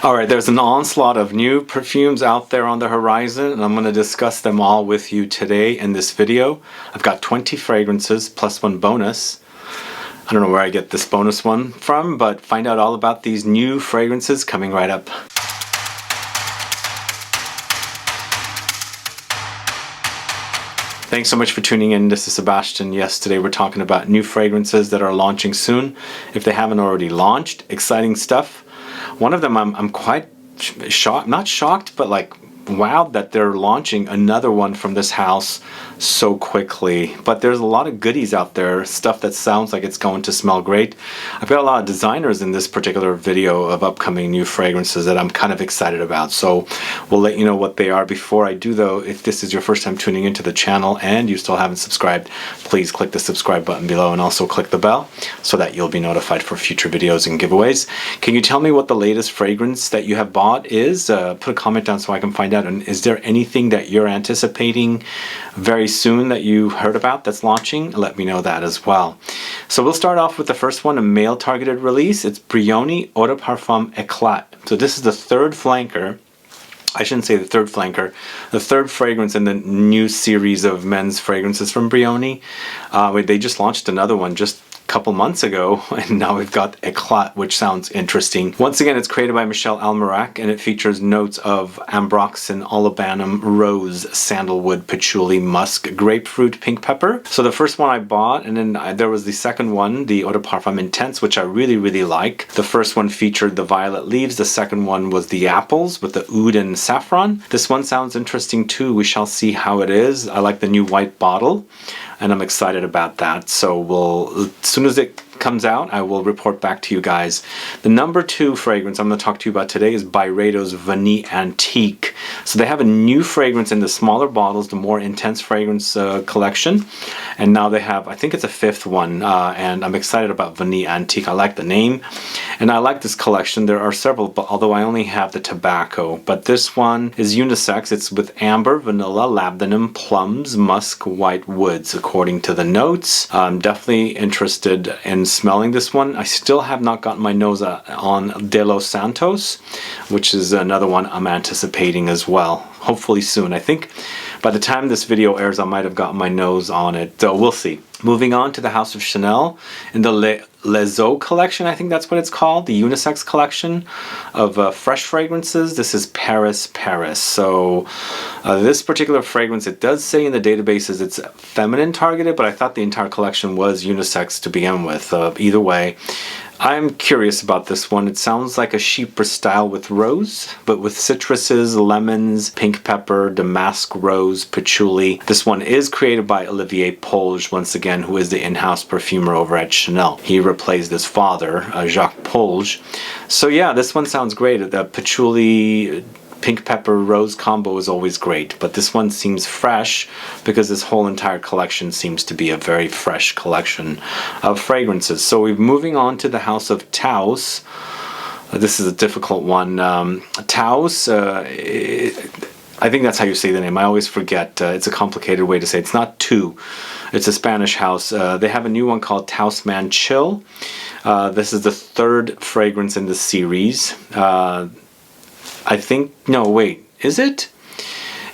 Alright, there's an onslaught of new perfumes out there on the horizon, and I'm going to discuss them all with you today in this video. I've got 20 fragrances plus one bonus. I don't know where I get this bonus one from, but find out all about these new fragrances coming right up. Thanks so much for tuning in. This is Sebastian. Yes, today we're talking about new fragrances that are launching soon. If they haven't already launched, exciting stuff. One of them I'm quite shocked, not shocked, but like wowed that they're launching another one from this house so quickly. But there's a lot of goodies out there, stuff that sounds like it's going to smell great. I've got a lot of designers in this particular video of upcoming new fragrances that I'm kind of excited about, so we'll let you know what they are. Before I do though, if this is your first time tuning into the channel and you still haven't subscribed, please click the subscribe button below and also click the bell so that you'll be notified for future videos and giveaways. Can you tell me what the latest fragrance that you have bought is? Put a comment down so I can find out. And is there anything that you're anticipating very soon that you heard about that's launching? Let me know that as well. So we'll start off with the first one, a male targeted release. It's Brioni Eau de Parfum ECLAT. So this is the third flanker. I shouldn't say the third flanker, the third fragrance in the new series of men's fragrances from Brioni. They just launched another one just couple months ago, and now we've got ECLAT, which sounds interesting. Once again, it's created by Michel, Almairac, and it features notes of Ambroxan, Olibanum, rose, sandalwood, patchouli, musk, grapefruit, pink pepper. So the first one I bought, and then there was the second one, the Eau de Parfum Intense, which I really like. The first one featured the violet leaves, the second one was the apples with the oud and saffron. This one sounds interesting too. We shall see how it is. I like the new white bottle, and I'm excited about that. So as soon as it comes out, I will report back to you guys. The number 2 fragrance I'm going to talk to you about today is Byredo's Vanille Antique. So they have a new fragrance in the smaller bottles, the more intense fragrance collection, and now they have, I think it's a 5th one, and I'm excited about Vanille Antique. I like the name, and I like this collection. There are several, but although I only have the tobacco, but this one is unisex. It's with amber, vanilla, labdanum, plums, musk, white woods, according to the notes. I'm definitely interested in smelling this one. I still have not gotten my nose on De Los Santos, which is another one I'm anticipating as well. Hopefully soon. I think by the time this video airs, I might have gotten my nose on it, so we'll see. Moving on to the House of Chanel in the Les Eaux collection, I think that's what it's called, the unisex collection of fresh fragrances. This is Paris. So this particular fragrance, it does say in the databases it's feminine targeted, but I thought the entire collection was unisex to begin with. Either way, I'm curious about this one. It sounds like a chypre style with rose, but with citruses, lemons, pink pepper, damask rose, patchouli. This one is created by Olivier Polge, once again, who is the in-house perfumer over at Chanel. He replaced his father, Jacques Polge. So yeah, this one sounds great. The patchouli pink pepper rose combo is always great, but this one seems fresh because this whole entire collection seems to be a very fresh collection of fragrances. So we're moving on to the House of TOUS. This is a difficult one. TOUS, I think that's how you say the name. I always forget. It's a complicated way to say it. It's not two. It's a Spanish house. They have a new one called TOUS Man Chill. This is the 3rd fragrance in the series. I think, no, wait, is it?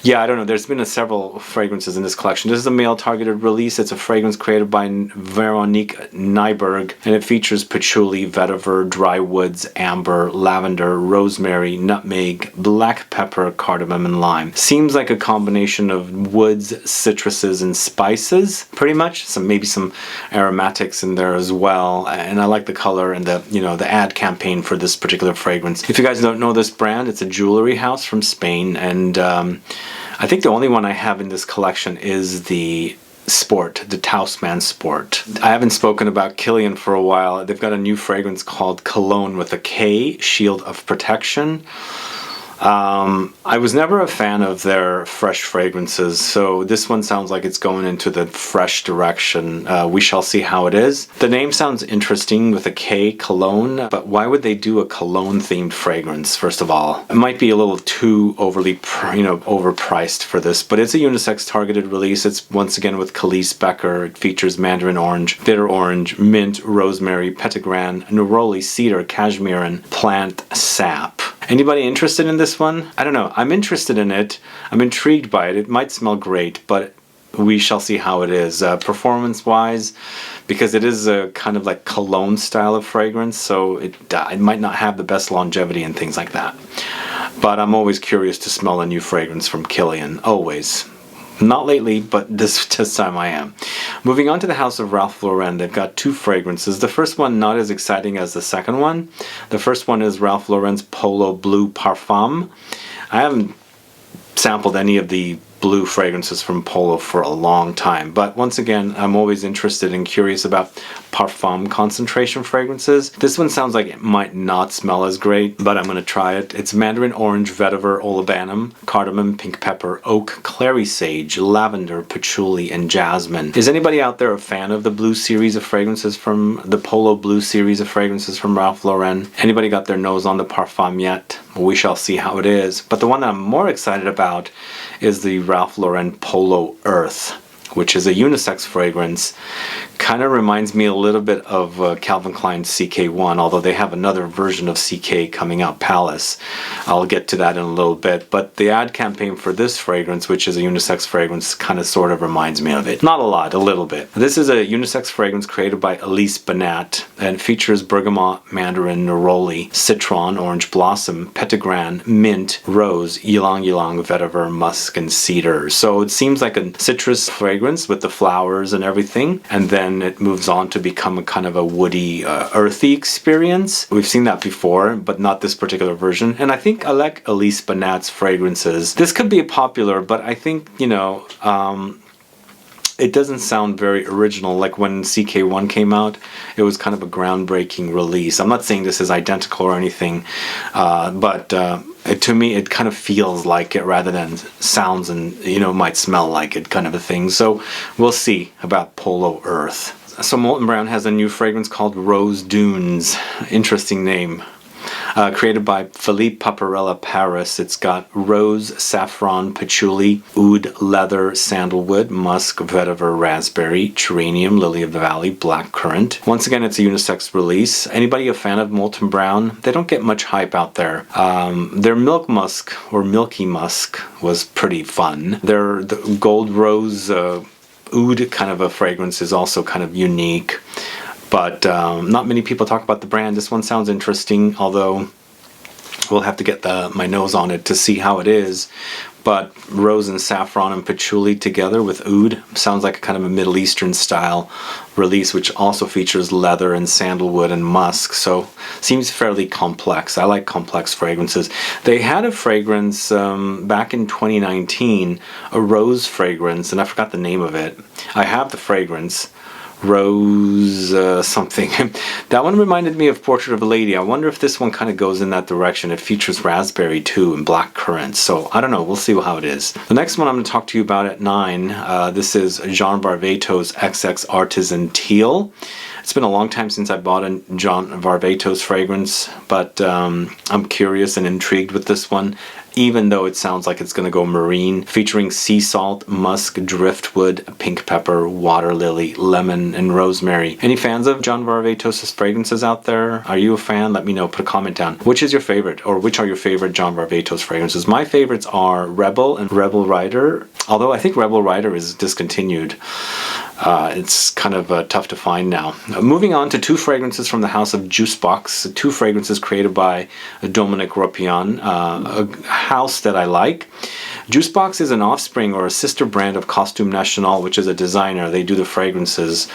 Yeah, I don't know. There's been several fragrances in this collection. This is a male targeted release. It's a fragrance created by Veronique Nyberg, and it features patchouli, vetiver, dry woods, amber, lavender, rosemary, nutmeg, black pepper, cardamom, and lime. Seems like a combination of woods, citruses, and spices, pretty much. Maybe some aromatics in there as well. And I like the color and the ad campaign for this particular fragrance. If you guys don't know this brand, it's a jewelry house from Spain, and I think the only one I have in this collection is the Sport, the TOUS Man Sport. I haven't spoken about Kilian for a while. They've got a new fragrance called Cologne with a K, Shield of Protection. I was never a fan of their fresh fragrances, so this one sounds like it's going into the fresh direction. We shall see how it is. The name sounds interesting with a K, Cologne, but why would they do a cologne themed fragrance, first of all? It might be a little too overly, overpriced for this, but it's a unisex targeted release. It's once again with Calice, Becker. It features mandarin orange, bitter orange, mint, rosemary, petitgrain, neroli, cedar, cashmere, and plant sap. Anybody interested in this one? I don't know. I'm interested in it. I'm intrigued by it. It might smell great, but we shall see how it is. Performance-wise, because it is a kind of like cologne style of fragrance, so it might not have the best longevity and things like that. But I'm always curious to smell a new fragrance from Kilian. Always. Not lately, but this time I am. Moving on to the house of Ralph Lauren, they've got two fragrances. The first one not as exciting as the second one. The first one is Ralph Lauren's Polo Blue Parfum. I haven't sampled any of the blue fragrances from Polo for a long time, but once again, I'm always interested and curious about Parfum concentration fragrances. This one sounds like it might not smell as great, but I'm going to try it. It's Mandarin Orange, Vetiver, Olibanum, Cardamom, Pink Pepper, Oak, Clary Sage, Lavender, Patchouli, and Jasmine. Is anybody out there a fan of the blue series of fragrances from the Polo Blue series of fragrances from Ralph Lauren? Anybody got their nose on the Parfum yet? We shall see how it is. But the one that I'm more excited about is the Ralph Lauren Polo Earth, which is a unisex fragrance. Kind of reminds me a little bit of Calvin Klein's CK1, although they have another version of CK coming out, Palace. I'll get to that in a little bit, but the ad campaign for this fragrance, which is a unisex fragrance, kind of sort of reminds me of it. Not a lot, a little bit. This is a unisex fragrance created by Elise Banat and features bergamot, mandarin, neroli, citron, orange blossom, petitgrain, mint, rose, ylang ylang, vetiver, musk, and cedar. So it seems like a citrus fragrance with the flowers and everything, and then it moves on to become a kind of a woody, earthy experience. We've seen that before, but not this particular version. And I think I like Elise Banat's fragrances. This could be popular, but I think, you know, it doesn't sound very original. Like when CK1 came out, it was kind of a groundbreaking release. I'm not saying this is identical or anything, but to me it kind of feels like it rather than sounds and, you know, might smell like it kind of a thing. So we'll see about Polo Earth. So Molton Brown has a new fragrance called Rose Dunes. Interesting name. Created by Philippe Paparella-Paris. It's got rose, saffron, patchouli, oud, leather, sandalwood, musk, vetiver, raspberry, geranium, lily of the valley, black currant. Once again, it's a unisex release. Anybody a fan of Molton Brown? They don't get much hype out there. Their milk musk, or milky musk, was pretty fun. Their gold rose oud kind of a fragrance is also kind of unique. But not many people talk about the brand. This one sounds interesting, although we'll have to get my nose on it to see how it is. But rose and saffron and patchouli together with oud sounds like a kind of a Middle Eastern style release, which also features leather and sandalwood and musk. So seems fairly complex. I like complex fragrances. They had a fragrance back in 2019, a rose fragrance, and I forgot the name of it. I have the fragrance. Rose something. That one reminded me of Portrait of a Lady. I wonder if this one kind of goes in that direction. It features raspberry too and black currant. So I don't know. We'll see how it is. The next one I'm going to talk to you about at 9. This is Jean Varveto's XX Artisan Teal. It's been a long time since I bought a Jean Varveto's fragrance, but I'm curious and intrigued with this one, even though it sounds like it's going to go marine, featuring sea salt, musk, driftwood, pink pepper, water lily, lemon, and rosemary. Any fans of Jean Varveto's fragrances out there? Are you a fan? Let me know. Put a comment down. Which is your favorite, or which are your favorite Jean Varveto's fragrances? My favorites are Rebel and Rebel Rider, although I think Rebel Rider is discontinued. It's kind of tough to find now. Moving on to 2 fragrances from the house of Jusbox, 2 fragrances created by Dominique Ropion, a house that I like. Jusbox is an offspring or a sister brand of Costume National, which is a designer. They do the fragrances.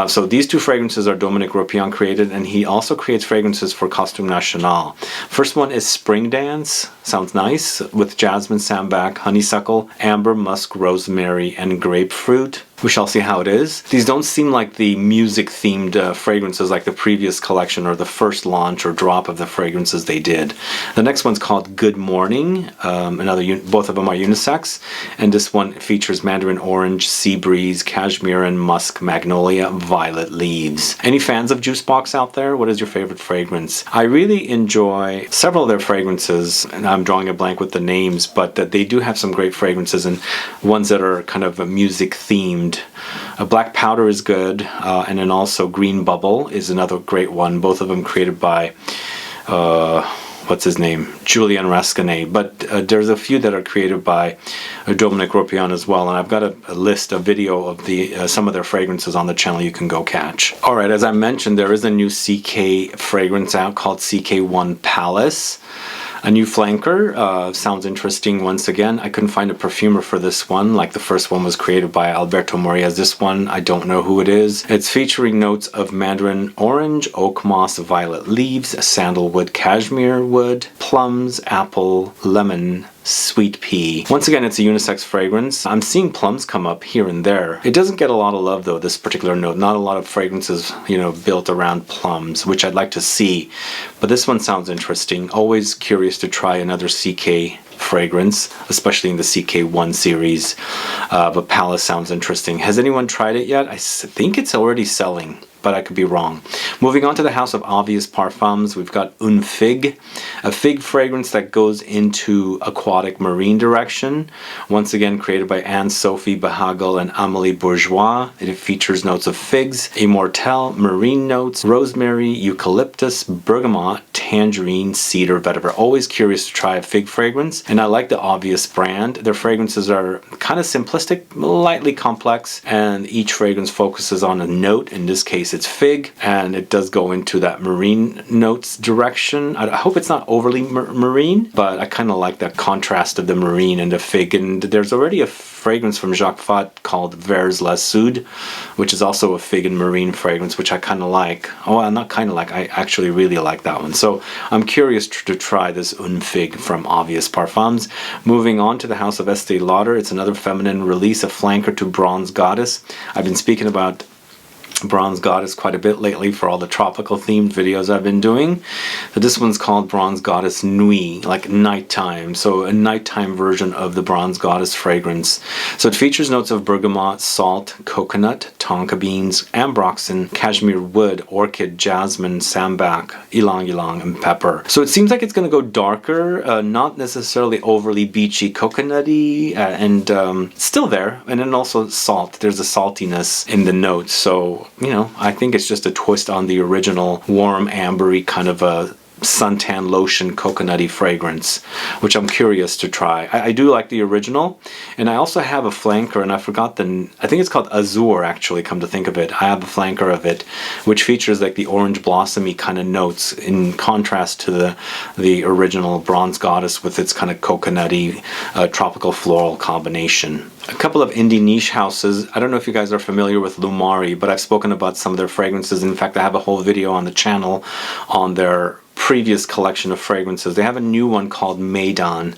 So these 2 fragrances are Dominique Ropion created, and he also creates fragrances for Costume National. First one is Spring Dance. Sounds nice, with jasmine, sambac, honeysuckle, amber, musk, rosemary, and grapefruit. We shall see how it is. These don't seem like the music-themed fragrances like the previous collection or the first launch or drop of the fragrances they did. The next one's called Good Morning. Both of them are unisex, and this one features mandarin orange, sea breeze, cashmere, and musk, magnolia, violet leaves. Any fans of Jusbox out there? What is your favorite fragrance? I really enjoy several of their fragrances, and I'm drawing a blank with the names, but they do have some great fragrances and ones that are kind of music-themed. Black Powder is good, and then also Green Bubble is another great one. Both of them created by what's his name? Julian Rascanet. But there's a few that are created by Dominic Ropion as well, and I've got a list, a video of the some of their fragrances on the channel you can go catch. Alright, as I mentioned, there is a new CK fragrance out called CK1 Palace. A new flanker, sounds interesting once again. I couldn't find a perfumer for this one, like the first one was created by Alberto Morias. This one, I don't know who it is. It's featuring notes of mandarin orange, oak moss, violet leaves, sandalwood, cashmere wood, plums, apple, lemon, sweet pea. Once again, it's a unisex fragrance. I'm seeing plums come up here and there. It doesn't get a lot of love though, this particular note. Not a lot of fragrances, you know, built around plums, which I'd like to see. But this one sounds interesting. Always curious to try another CK fragrance, especially in the CK1 series. But Palace sounds interesting. Has anyone tried it yet? I think it's already selling, but I could be wrong. Moving on to the house of obvious parfums, we've got Un Fig, a fig fragrance that goes into aquatic marine direction. Once again, created by Anne-Sophie Bahagel and Amélie Bourgeois. It features notes of figs, immortelle, marine notes, rosemary, eucalyptus, bergamot, tangerine, cedar, vetiver. Always curious to try a fig fragrance, and I like the Obvious brand. Their fragrances are kind of simplistic, lightly complex, and each fragrance focuses on a note. In this case, it's fig, and it does go into that marine notes direction. I hope it's not overly marine, but I kind of like that contrast of the marine and the fig. And there's already a fragrance from Jacques Fat called Vers la Soude, which is also a fig and marine fragrance, which I kind of like. Oh, I'm not kind of like, I actually really like that one. So I'm curious to try this Un Fig from Obvious Parfums. Moving on to the house of Estee Lauder, it's another feminine release, a flanker to Bronze Goddess. I've been speaking about Bronze Goddess quite a bit lately for all the tropical themed videos I've been doing. So this one's called Bronze Goddess Nuit, like nighttime. So a nighttime version of the Bronze Goddess fragrance. So it features notes of bergamot, salt, coconut, tonka beans, ambroxan, cashmere wood, orchid, jasmine, sambac, ylang ylang, and pepper. So it seems like it's going to go darker, not necessarily overly beachy, coconutty, and still there. And then also salt. There's a saltiness in the notes. So you know, I think it's just a twist on the original warm, ambery kind of a suntan lotion coconutty fragrance, which I'm curious to try. I do like the original, and I also have a flanker, and I forgot I think it's called Azure, actually, come to think of it. I have a flanker of it, which features like the orange blossomy kind of notes in contrast to the original Bronze Goddess with its kind of coconutty tropical floral combination. A couple of indie niche houses. I don't know if you guys are familiar with Lumari, but I've spoken about some of their fragrances. In fact, I have a whole video on the channel on their previous collection of fragrances. They have a new one called Maidon.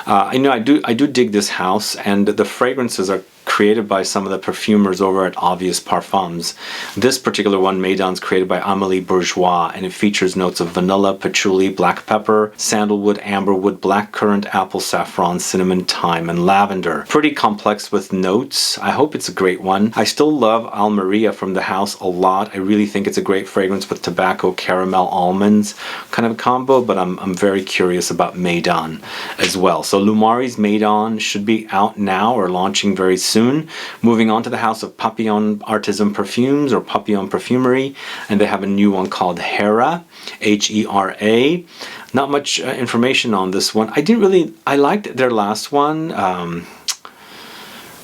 I know I do dig this house, and the fragrances are created by some of the perfumers over at Obvious Parfums. This particular one, Maidon's, created by Amélie Bourgeois, and it features notes of vanilla, patchouli, black pepper, sandalwood, amberwood, blackcurrant, apple saffron, cinnamon, thyme, and lavender. Pretty complex with notes. I hope it's a great one. I still love Almaria from the house a lot. I really think it's a great fragrance with tobacco, caramel, almonds kind of a combo, but I'm very curious about Maidon as well. So Lumari's Maidon should be out now or launching very soon. Moving on to the house of Papillon Artisan Perfumes, or Papillon Perfumery, and they have a new one called Hera, H-E-R-A. Not much information on this one. I liked their last one.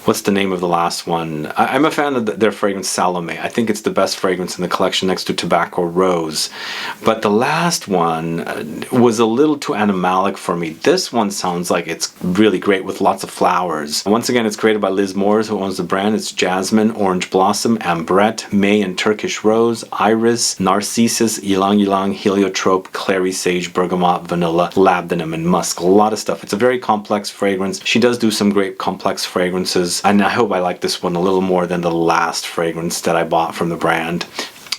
What's the name of the last one? I'm a fan of their fragrance Salome. I think it's the best fragrance in the collection next to Tobacco Rose. But the last one was a little too animalic for me. This one sounds like it's really great with lots of flowers. Once again, it's created by Liz Moores, who owns the brand. It's jasmine, orange blossom, ambrette, may and Turkish rose, iris, narcissus, ylang ylang, heliotrope, clary sage, bergamot, vanilla, labdanum, and musk. A lot of stuff. It's a very complex fragrance. She does do some great complex fragrances, and I hope I like this one a little more than the last fragrance that I bought from the brand.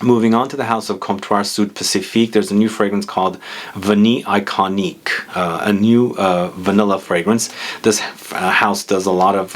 Moving on to the house of Comptoir Sud Pacifique, there's a new fragrance called Vanille Iconique. a new vanilla fragrance. This house does a lot of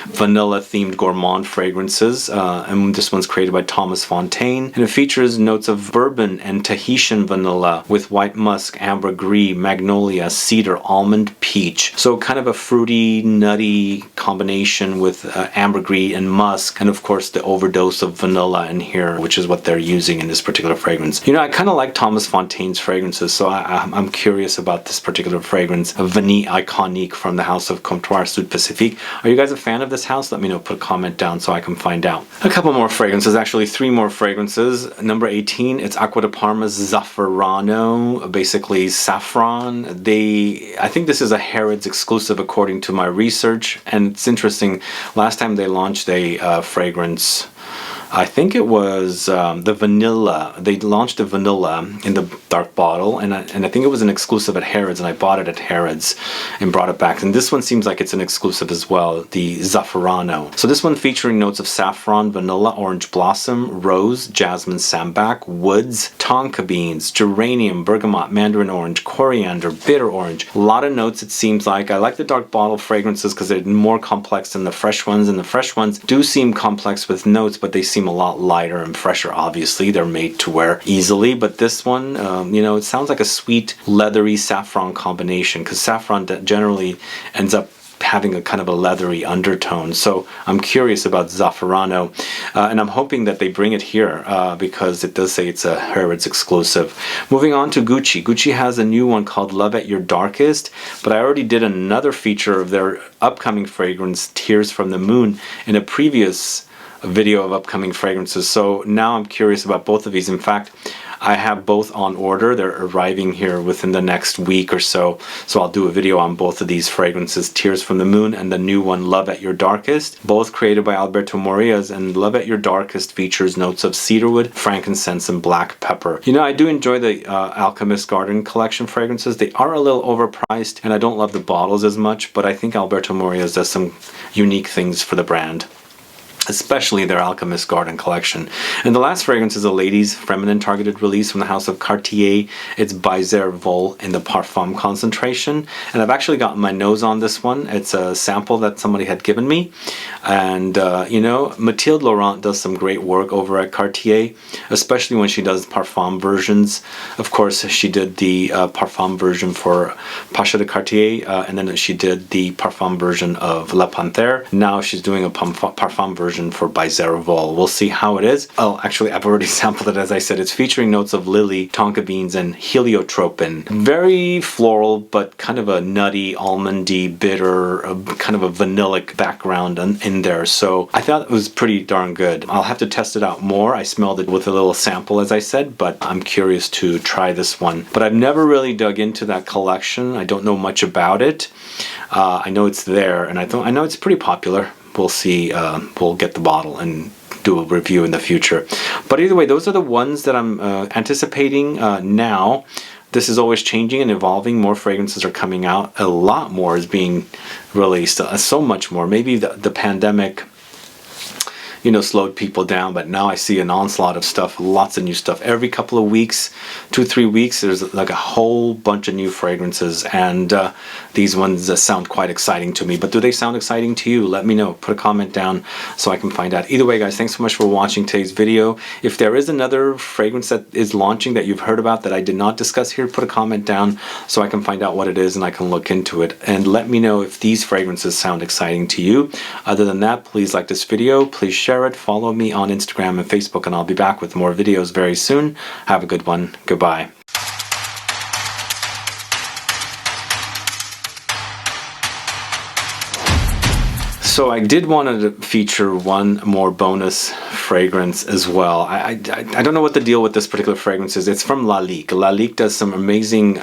vanilla themed gourmand fragrances, and this one's created by Thomas Fontaine, and it features notes of bourbon and Tahitian vanilla with white musk, ambergris, magnolia, cedar, almond, peach. So kind of a fruity, nutty combination with ambergris and musk, and of course the overdose of vanilla in here, which is what they're using in this particular fragrance. You know, I kind of like Thomas Fontaine's fragrances, so I'm curious about this particular fragrance, Vanille Iconique from the house of Comptoir Sud Pacifique. Are you guys a fan of this house? Let me know, put a comment down so I can find out. A couple more fragrances, actually 3 more fragrances. Number 18, it's Acqua di Parma's Zafferano, basically saffron. I think this is a Harrods exclusive according to my research, and it's interesting. Last time they launched a fragrance, I think it was the vanilla. They launched the vanilla in the dark bottle, and I think it was an exclusive at Harrods, and I bought it at Harrods and brought it back. And this one seems like it's an exclusive as well, the Zafferano. So this one featuring notes of saffron, vanilla, orange blossom, rose, jasmine, sambac, woods, tonka beans, geranium, bergamot, mandarin orange, coriander, bitter orange. A lot of notes, it seems like. I like the dark bottle fragrances because they're more complex than the fresh ones, and the fresh ones do seem complex with notes, but they seem a lot lighter and fresher. Obviously they're made to wear easily, but this one, you know, it sounds like a sweet leathery saffron combination, because saffron generally ends up having a kind of a leathery undertone. So I'm curious about Zafferano, and I'm hoping that they bring it here because it does say it's a Harrods exclusive. Moving on to Gucci. Gucci has a new one called Love at Your Darkest, but I already did another feature of their upcoming fragrance, Tears from the Moon, in a previous video of upcoming fragrances. So now I'm curious about both of these. In fact, I have both on order. They're arriving here within the next week or so. So I'll do a video on both of these fragrances, Tears from the Moon and the new one, Love at Your Darkest, both created by Alberto Morillas. And Love at Your Darkest features notes of cedarwood, frankincense, and black pepper. You know, I do enjoy the Alchemist Garden collection fragrances. They are a little overpriced, and I don't love the bottles as much, but I think Alberto Morillas does some unique things for the brand, especially their Alchemist Garden collection. And the last fragrance is a ladies' feminine targeted release from the house of Cartier. It's Byredo in the Parfum concentration, and I've actually gotten my nose on this one. It's a sample that somebody had given me, and you know, Mathilde Laurent does some great work over at Cartier, especially when she does Parfum versions. Of course, she did the Parfum version for Pacha de Cartier, and then she did the Parfum version of La Panthère. Now she's doing a Parfum version for Byredo. We'll see how it is. Oh, actually, I've already sampled it. As I said, it's featuring notes of lily, tonka beans, and heliotropin. Very floral, but kind of a nutty, almondy, bitter, kind of a vanillic background in there. So I thought it was pretty darn good. I'll have to test it out more. I smelled it with a little sample, as I said, but I'm curious to try this one. But I've never really dug into that collection. I don't know much about it. I know it's there, and I know it's pretty popular. We'll see. We'll get the bottle and do a review in the future. But either way, those are the ones that I'm anticipating now. This is always changing and evolving. More fragrances are coming out. A lot more is being released. So much more. Maybe the pandemic, you know, slowed people down, but now I see an onslaught of stuff, lots of new stuff. Every couple of weeks, 2-3 weeks, there's like a whole bunch of new fragrances, and these ones sound quite exciting to me. But do they sound exciting to you? Let me know. Put a comment down so I can find out. Either way, guys, thanks so much for watching today's video. If there is another fragrance that is launching that you've heard about that I did not discuss here, put a comment down so I can find out what it is and I can look into it. And let me know if these fragrances sound exciting to you. Other than that, please like this video. Please share it. Follow me on Instagram and Facebook, and I'll be back with more videos very soon. Have a good one. Goodbye. So I did want to feature one more bonus fragrance as well. I don't know what the deal with this particular fragrance is. It's from Lalique. Lalique does some amazing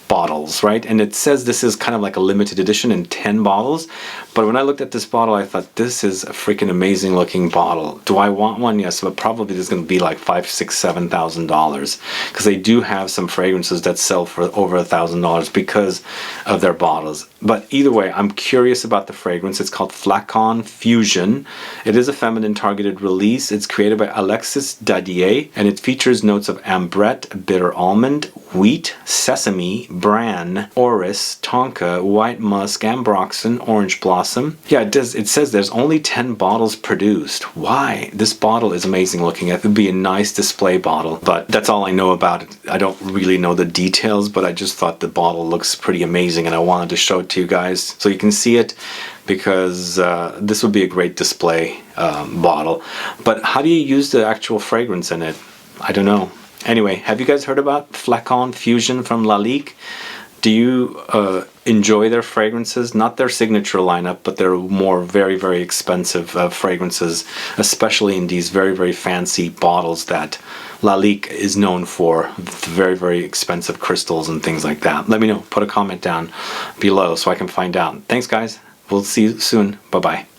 bottles, right? And it says this is kind of like a limited edition in 10 bottles. But when I looked at this bottle, I thought, this is a freaking amazing looking bottle. Do I want one? Yes, but probably this is going to be like $5,000, $6,000, $7,000, because they do have some fragrances that sell for over $1,000 because of their bottles. But either way, I'm curious about the fragrance. It's called Flacon Fusion. It is a feminine targeted release. It's created by Alexis Dadier, and it features notes of ambrette, bitter almond, wheat, sesame, Bran, Orris, Tonka, White Musk, Ambroxan, Orange Blossom. Yeah, it says there's only 10 bottles produced. Why? This bottle is amazing looking. It would be a nice display bottle, but that's all I know about it. I don't really know the details, but I just thought the bottle looks pretty amazing and I wanted to show it to you guys so you can see it, because this would be a great display bottle. But how do you use the actual fragrance in it? I don't know. Anyway, have you guys heard about Flacon Fusion from Lalique? Do you enjoy their fragrances? Not their signature lineup, but their more very, very expensive fragrances, especially in these very, very fancy bottles that Lalique is known for, very, very expensive crystals and things like that. Let me know. Put a comment down below so I can find out. Thanks, guys. We'll see you soon. Bye-bye.